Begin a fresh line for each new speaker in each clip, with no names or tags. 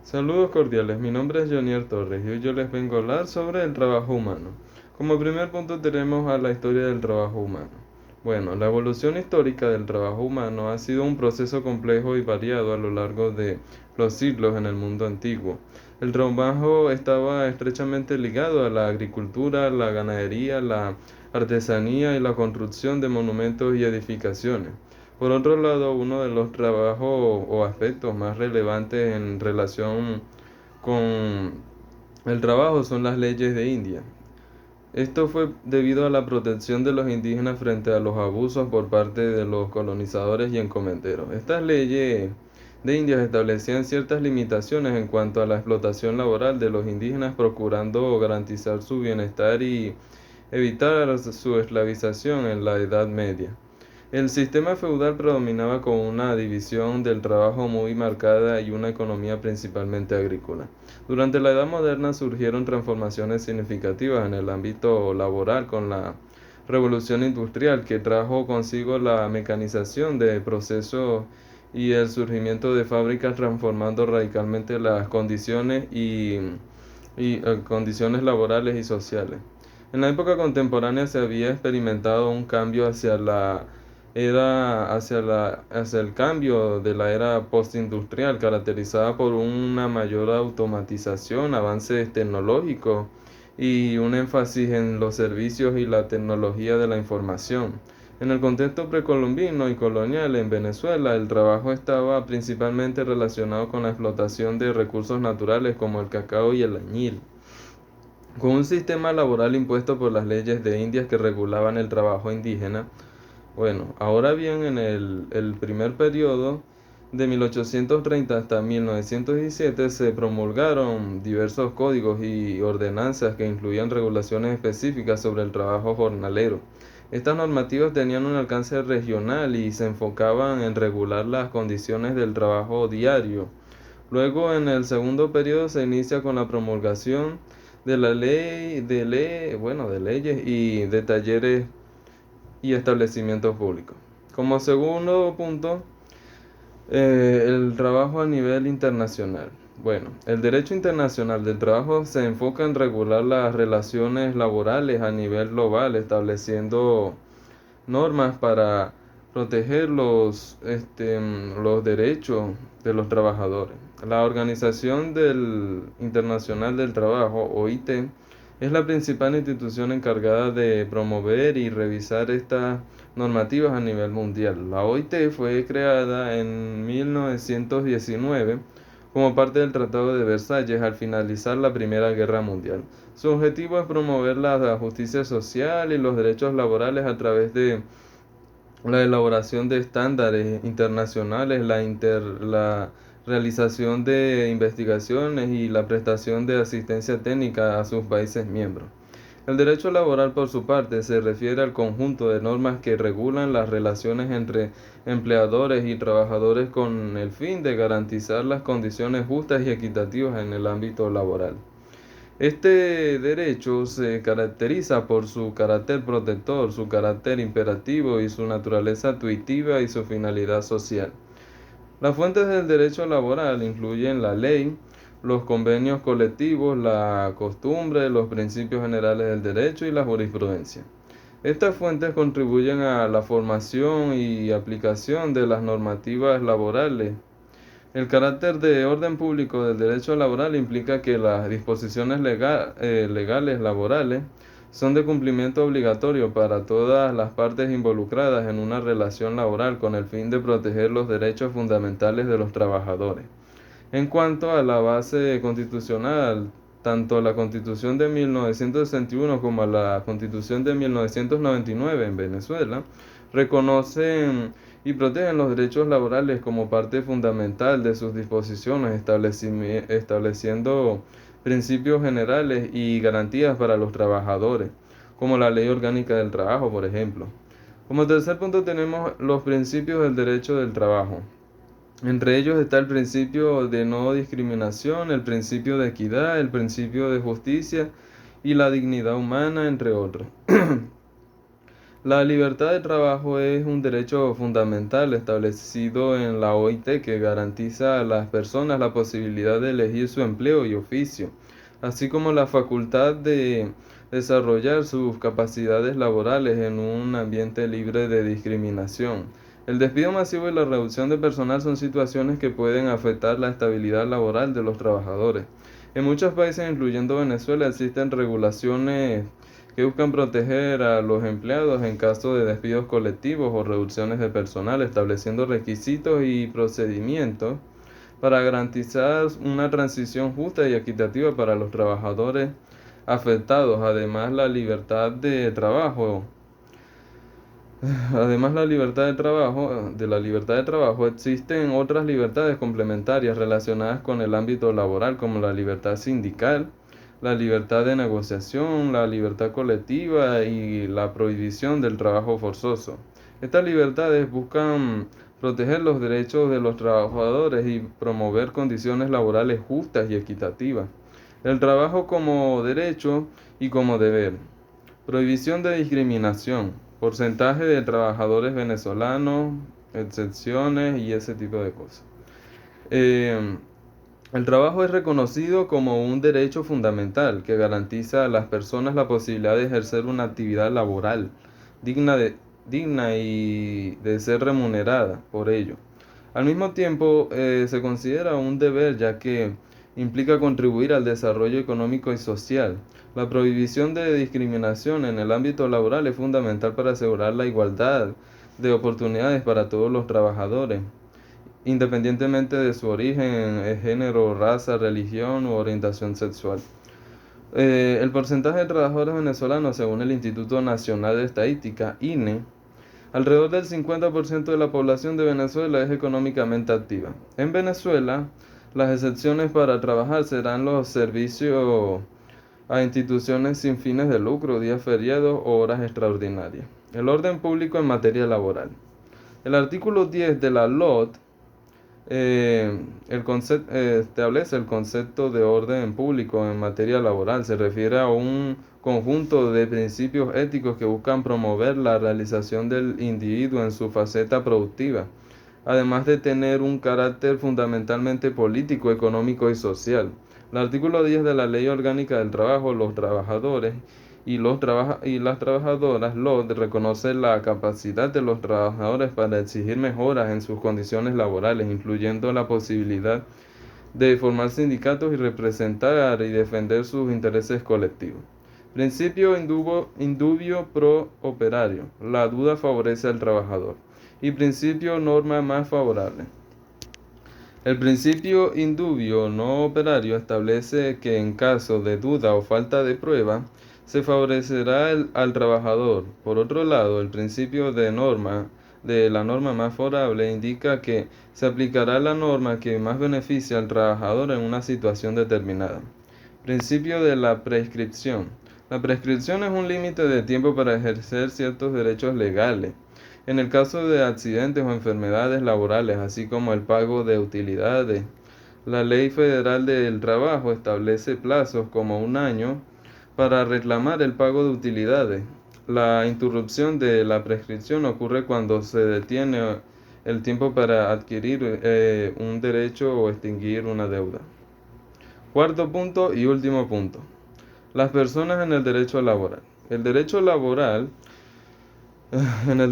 Saludos cordiales, mi nombre es Jonier Torres y hoy yo les vengo a hablar sobre el trabajo humano. Como primer punto tenemos a la historia del trabajo humano. Bueno, la evolución histórica del trabajo humano ha sido un proceso complejo y variado a lo largo de los siglos en el mundo antiguo. El trabajo estaba estrechamente ligado a la agricultura, la ganadería, la artesanía y la construcción de monumentos y edificaciones. Por otro lado, uno de los trabajos o aspectos más relevantes en relación con el trabajo son las leyes de India. Esto fue debido a la protección de los indígenas frente a los abusos por parte de los colonizadores y encomenderos. Estas leyes de India establecían ciertas limitaciones en cuanto a la explotación laboral de los indígenas, procurando garantizar su bienestar y evitar su esclavización en la Edad Media. El sistema feudal predominaba con una división del trabajo muy marcada y una economía principalmente agrícola. Durante la Edad Moderna surgieron transformaciones significativas en el ámbito laboral con la revolución industrial que trajo consigo la mecanización de procesos y el surgimiento de fábricas transformando radicalmente las condiciones y condiciones laborales y sociales. En la época contemporánea se había experimentado un cambio hacia el cambio de la era postindustrial, caracterizada por una mayor automatización, avances tecnológicos y un énfasis en los servicios y la tecnología de la información. En el contexto precolombino y colonial en Venezuela, el trabajo estaba principalmente relacionado con la explotación de recursos naturales como el cacao y el añil. Con un sistema laboral impuesto por las leyes de Indias que regulaban el trabajo indígena. Bueno, ahora bien, en el primer periodo, de 1830 hasta 1917, se promulgaron diversos códigos y ordenanzas que incluían regulaciones específicas sobre el trabajo jornalero. Estas normativas tenían un alcance regional y se enfocaban en regular las condiciones del trabajo diario. Luego, en el segundo periodo, se inicia con la promulgación de la de leyes y de talleres y establecimientos públicos. Como segundo punto, el trabajo a nivel internacional. Bueno, el derecho internacional del trabajo se enfoca en regular las relaciones laborales a nivel global, estableciendo normas para proteger los derechos de los trabajadores. La Organización Internacional del Trabajo, OIT, es la principal institución encargada de promover y revisar estas normativas a nivel mundial. La OIT fue creada en 1919 como parte del Tratado de Versalles al finalizar la Primera Guerra Mundial. Su objetivo es promover la justicia social y los derechos laborales a través de la elaboración de estándares internacionales, la realización de investigaciones y la prestación de asistencia técnica a sus países miembros. El derecho laboral, por su parte, se refiere al conjunto de normas que regulan las relaciones entre empleadores y trabajadores con el fin de garantizar las condiciones justas y equitativas en el ámbito laboral. Este derecho se caracteriza por su carácter protector, su carácter imperativo y su naturaleza intuitiva y su finalidad social. Las fuentes del derecho laboral incluyen la ley, los convenios colectivos, la costumbre, los principios generales del derecho y la jurisprudencia. Estas fuentes contribuyen a la formación y aplicación de las normativas laborales. El carácter de orden público del derecho laboral implica que las disposiciones legales laborales son de cumplimiento obligatorio para todas las partes involucradas en una relación laboral con el fin de proteger los derechos fundamentales de los trabajadores. En cuanto a la base constitucional, tanto la Constitución de 1961 como la Constitución de 1999 en Venezuela reconocen y protegen los derechos laborales como parte fundamental de sus disposiciones, estableciendo principios generales y garantías para los trabajadores, como la Ley Orgánica del Trabajo, por ejemplo. Como tercer punto tenemos los principios del derecho del trabajo. Entre ellos está el principio de no discriminación, el principio de equidad, el principio de justicia y la dignidad humana, entre otros. La libertad de trabajo es un derecho fundamental establecido en la OIT que garantiza a las personas la posibilidad de elegir su empleo y oficio, así como la facultad de desarrollar sus capacidades laborales en un ambiente libre de discriminación. El despido masivo y la reducción de personal son situaciones que pueden afectar la estabilidad laboral de los trabajadores. En muchos países, incluyendo Venezuela, existen regulaciones que buscan proteger a los empleados en caso de despidos colectivos o reducciones de personal, estableciendo requisitos y procedimientos para garantizar una transición justa y equitativa para los trabajadores afectados. Además, de la libertad de trabajo, existen otras libertades complementarias relacionadas con el ámbito laboral, como la libertad sindical, la libertad de negociación, la libertad colectiva y la prohibición del trabajo forzoso. Estas libertades buscan proteger los derechos de los trabajadores y promover condiciones laborales justas y equitativas. El trabajo como derecho y como deber. Prohibición de discriminación, porcentaje de trabajadores venezolanos, excepciones y ese tipo de cosas. Eh, el trabajo es reconocido como un derecho fundamental que garantiza a las personas la posibilidad de ejercer una actividad laboral digna, digna y de ser remunerada por ello. Al mismo tiempo, se considera un deber ya que implica contribuir al desarrollo económico y social. La prohibición de discriminación en el ámbito laboral es fundamental para asegurar la igualdad de oportunidades para todos los trabajadores, independientemente de su origen, género, raza, religión u orientación sexual. El porcentaje de trabajadores venezolanos, según el Instituto Nacional de Estadística, INE, alrededor del 50% de la población de Venezuela es económicamente activa. En Venezuela, las excepciones para trabajar serán los servicios a instituciones sin fines de lucro, días feriados o horas extraordinarias. El orden público en materia laboral. El artículo 10 de la LOT establece el concepto de orden público en materia laboral. Se refiere a un conjunto de principios éticos que buscan promover la realización del individuo en su faceta productiva, además de tener un carácter fundamentalmente político, económico y social. El artículo 10 de la Ley Orgánica del Trabajo, los trabajadores y las trabajadoras, reconoce la capacidad de los trabajadores para exigir mejoras en sus condiciones laborales, incluyendo la posibilidad de formar sindicatos y representar y defender sus intereses colectivos. Principio indubio pro operario. La duda favorece al trabajador. Y principio norma más favorable. El principio indubio no operario establece que en caso de duda o falta de prueba, se favorecerá al trabajador. Por otro lado, el principio de la norma más favorable indica que se aplicará la norma que más beneficia al trabajador en una situación determinada. Principio de la prescripción. La prescripción es un límite de tiempo para ejercer ciertos derechos legales. En el caso de accidentes o enfermedades laborales, así como el pago de utilidades, la Ley Federal del Trabajo establece plazos como un año para reclamar el pago de utilidades. La interrupción de la prescripción ocurre cuando se detiene el tiempo para adquirir un derecho o extinguir una deuda. Cuarto punto y último punto. Las personas en el derecho laboral. En el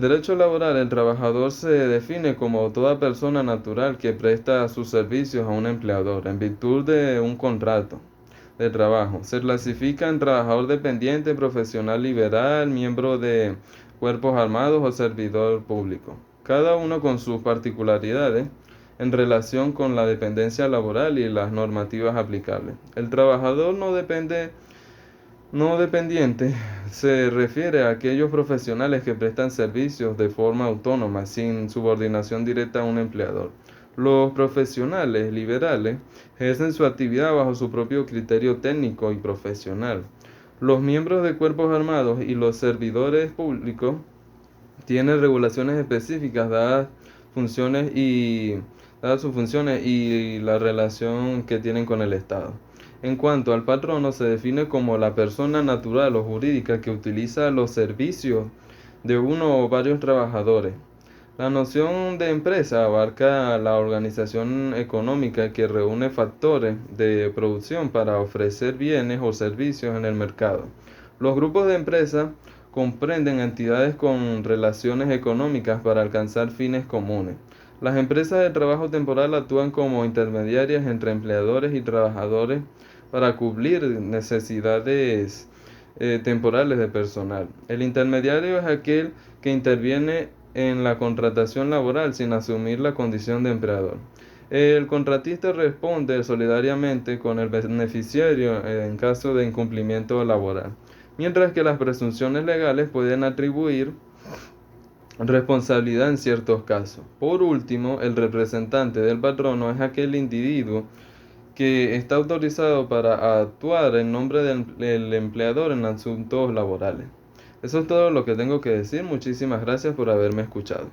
derecho laboral, el trabajador se define como toda persona natural que presta sus servicios a un empleador en virtud de un contrato de trabajo. Se clasifica en trabajador dependiente, profesional liberal, miembro de cuerpos armados o servidor público, cada uno con sus particularidades en relación con la dependencia laboral y las normativas aplicables. El trabajador no dependiente se refiere a aquellos profesionales que prestan servicios de forma autónoma, sin subordinación directa a un empleador. Los profesionales liberales ejercen su actividad bajo su propio criterio técnico y profesional. Los miembros de cuerpos armados y los servidores públicos tienen regulaciones específicas dadas sus funciones y la relación que tienen con el Estado. En cuanto al patrono, se define como la persona natural o jurídica que utiliza los servicios de uno o varios trabajadores. La noción de empresa abarca la organización económica que reúne factores de producción para ofrecer bienes o servicios en el mercado. Los grupos de empresas comprenden entidades con relaciones económicas para alcanzar fines comunes. Las empresas de trabajo temporal actúan como intermediarias entre empleadores y trabajadores para cubrir necesidades temporales de personal. El intermediario es aquel que interviene en la contratación laboral sin asumir la condición de empleador. El contratista responde solidariamente con el beneficiario en caso de incumplimiento laboral, mientras que las presunciones legales pueden atribuir responsabilidad en ciertos casos. Por último, el representante del patrono es aquel individuo que está autorizado para actuar en nombre del empleador en asuntos laborales. Eso es todo lo que tengo que decir. Muchísimas gracias por haberme escuchado.